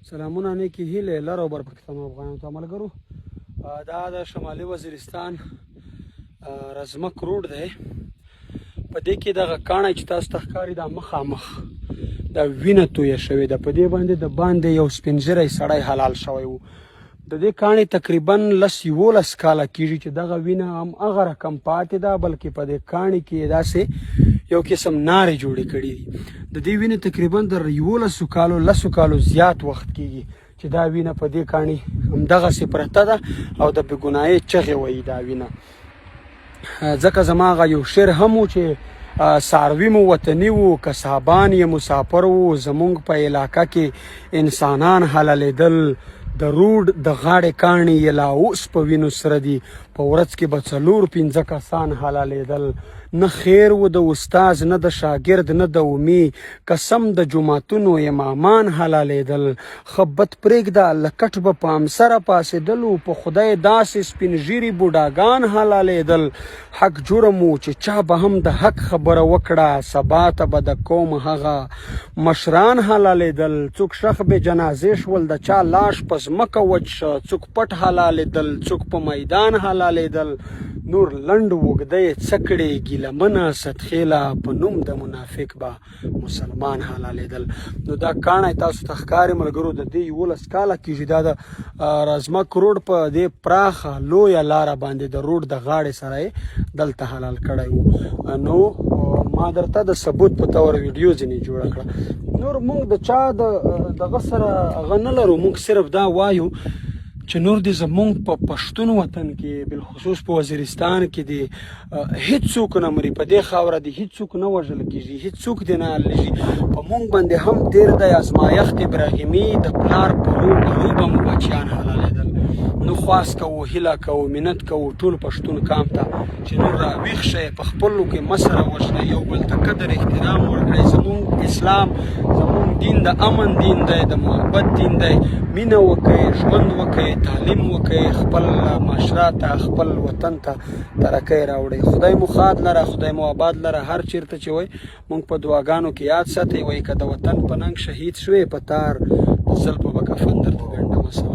سلامونه نیکې هیلې لر او بر پاکستان افغانانو ته ملګرو دا د شمالي وزیرستان رزمک روډ دی. په دې کې دغه کاڼی چې تاسو ته ښکاري دا مخامخ دا وینه تویه شوې ده. په دې باندې د باندې یو سپین ږیری سړی حلال شوی و. د دې کاڼي تقریبا 10-11 کاله کېږي چې دغه وینه هم هغه رقم پاتې ده، بلکې په دې کاڼي کې داسې یو قسم نارې جوړې کړي دي. د دې وینې تقریبا د 11 کالو 10 کالو زیات وخت کېږي چې دا وینه په دې کاڼي همدغسې پرته ده او د بېګنایۍ چغې وایي دا وینه. ځکه زما هغه یو شعر هم و چې څاروي مو وطني وو، کسابان یې مسافر وو، زمونږ په علاقه کې انسانان حلالېدل، د روډ د غاړې کاڼي یې لا اوس په وینو سره دي، په ورځ کې به 4-5 کسان حلالېدل. نه خیر و د استاز، نه د شاګرد، نه د امي، قسم د جوماتونو امامان حلالېدل. ښه بد پرېږده لکټ به په امسره پاسېدلو، په خدای داسې سپین ږیري بوډاګان حلالېدل. حق جرم و چې چا به هم د حق خبره وکړه، سبا ته به د قوم هغه مشران حلالېدل. څوک شخ بې جنازې شول، د چا لاش په ځمکه وچ شه، څوک پټ حلالېدل، څوک په میدان حلالېدل. نور لنډ اوږده یې څه کړې ګیلمنه صدخیله، په نوم د منافق به مسلمان حلالېدل. نو دا کاڼی تاسو ته ښکاري ملګرو، د دې 11 کاله کېږي. دا د رزمک روډ په دې پراخه لویه لاره باندې د روډ د غاړې سره یې دلته حلال کړی و. نو ما درته د ثبوت په طور ویډیو ځینې جوړه کړه. نور موږ د چا دغه سره هغه نه لرو، موږ صرف دا وایو چې نور دې زمونږ په پښتون وطن کې بالخصوص په وزیرستان کې دې هیڅوک نه مري، په دې خاوره دې هیڅوک نه وژل کېږي، هیڅوک دې نه حلېږي. په موږ باندې هم تېر دی ازمایښت ابراهیمي، د پلار په روح به مو بچیان حلالېدل. نو خواست کوو، هیله کوو، منت کوو ټول پښتون قام ته چې نور راویښ شئ، په خپلو کې مه سره وژنئ، یو بل ته قدر احترام ورکړئ. زمونږ اسلام زمونږ دین د امن دین دی، د محبت دین دی. مینه وکئ، ژوند وکئ، تعلیم وکئ، خپل معاشره ته خپل وطن ته ترقۍ راوړئ. خدای مو ښاد لره، خدای مو آباد لره. هر چیرته چې وئ مونږ په دعاګانو کې یاد ساتئ. وایي که د وطن په ننګ شهید شوې، په تار د زلفو به کفن درته ګنډمه.